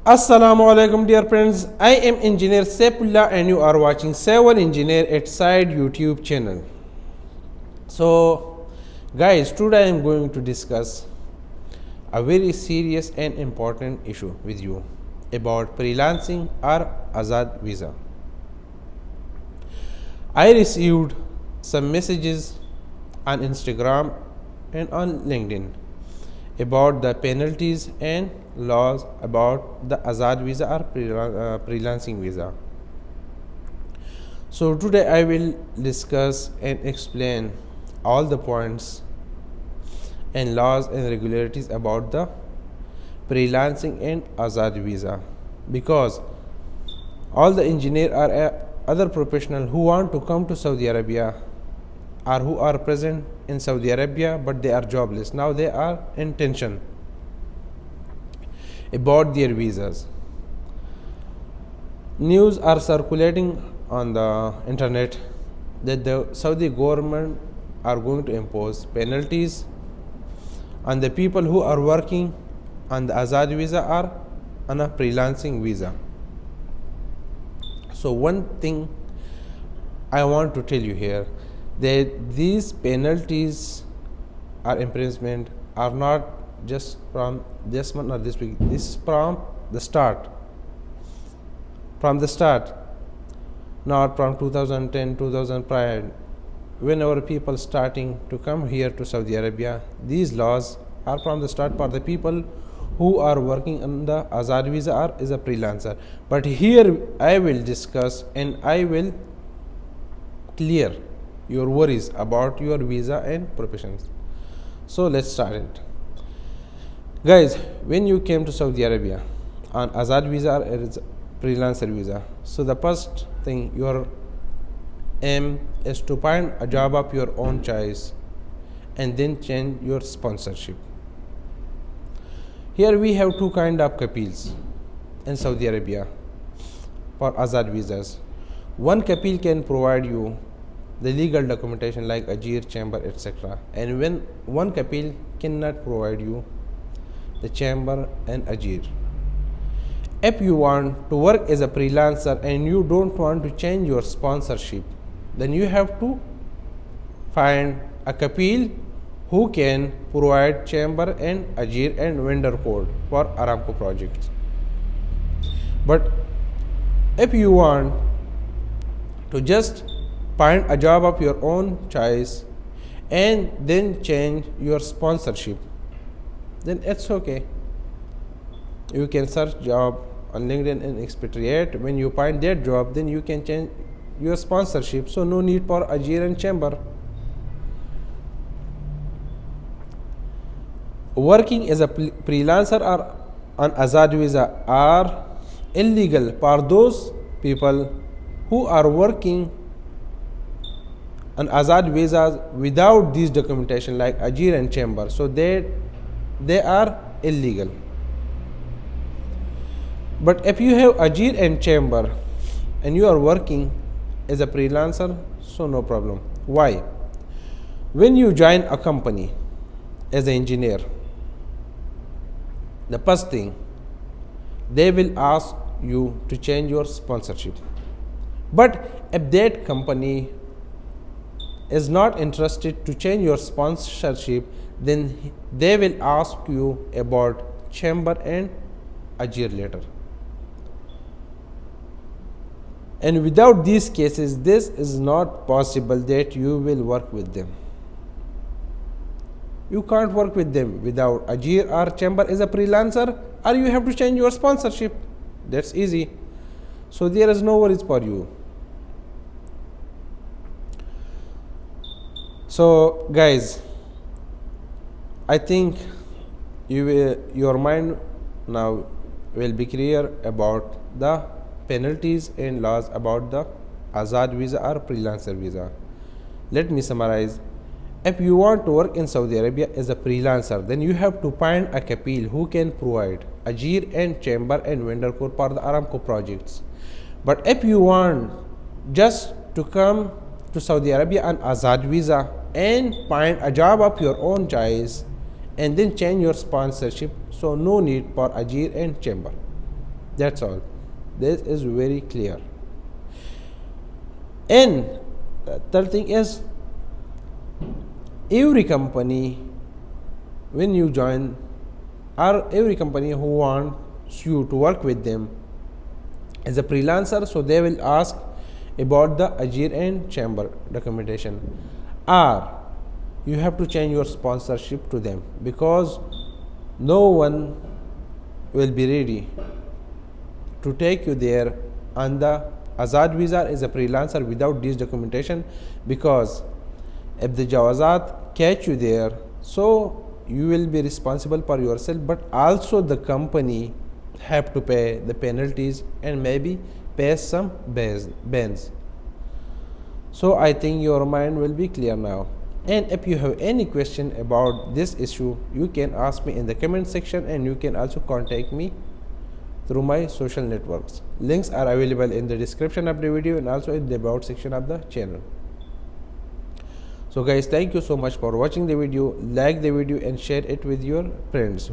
Assalamu alaikum dear friends. I am engineer Saifullah and you are watching Seven Engineer at Side YouTube channel. So guys, today I am going to discuss a very serious and important issue with you about freelancing or Azad visa. I received some messages on Instagram and on LinkedIn about the penalties and laws about the Azad visa or freelancing visa. So today I will discuss and explain all the points and laws and regularities about the freelancing and Azad visa, because all the engineer or other professional who want to come to Saudi Arabia or who are present in Saudi Arabia but they are jobless, now they are in tension about their visas. News are circulating on the internet that the Saudi government are going to impose penalties on the people who are working on the Azad visa or on a freelancing visa. So one thing I want to tell you here, that these penalties or imprisonment are not just from this month or this week. This is from the start. From the start, not from 2010, 2000 prior. Whenever people starting to come here to Saudi Arabia, these laws are from the start for the people who are working on the Azad visa or is a freelancer. But here I will discuss and I will clear your worries about your visa and professions. So let's start it. Guys, when you came to Saudi Arabia on Azad visa or freelancer visa, so the first thing, your aim is to find a job of your own choice and then change your sponsorship. Here we have two kind of kapils in Saudi Arabia for Azad visas. One kapil can provide you the legal documentation like Ajir, chamber, etc. And when one kapil cannot provide you the chamber and Ajir. If you want to work as a freelancer and you don't want to change your sponsorship, then you have to find a kapil who can provide chamber and Ajir and vendor code for Aramco projects. But if you want to just find a job of your own choice and then change your sponsorship, then it's okay. You can search job on LinkedIn and expatriate. When you find that job, then you can change your sponsorship. So no need for Ajir and chamber. Working as a freelancer or on Azad visa are illegal for those people who are working on Azad visas without these documentation like Ajir and chamber. So they are illegal. But if you have Ajir and chamber and you are working as a freelancer, so no problem. Why? When you join a company as an engineer, the first thing, they will ask you to change your sponsorship. But if that company is not interested to change your sponsorship, then they will ask you about chamber and Ajir later. And without these cases, this is not possible that you will work with them. You can't work with them without Ajir or chamber as a freelancer, or you have to change your sponsorship. That's easy. So there is no worries for you. So guys, I think your mind now will be clear about the penalties and laws about the Azad visa or freelancer visa. Let me summarize. If you want to work in Saudi Arabia as a freelancer, then you have to find a kapil who can provide Ajir and chamber and vendor code for the Aramco projects. But if you want just to come to Saudi Arabia on Azad visa and find a job of your own choice and then change your sponsorship, so no need for Ajir and chamber. That's all. This is very clear. And third thing is, every company, when you join, or every company who wants you to work with them as a freelancer, so they will ask about the Azad and Chamber documentation, or you have to change your sponsorship to them, because no one will be ready to take you there on the Azad visa as a freelancer without this documentation, because if the Jawazat catch you there, so you will be responsible for yourself, but also the company have to pay the penalties and maybe pay some bans. So I think your mind will be clear now. And if you have any question about this issue, you can ask me in the comment section, and you can also contact me through my social networks. Links are available in the description of the video and also in the about section of the channel. So guys, thank you so much for watching the video. Like the video and share it with your friends.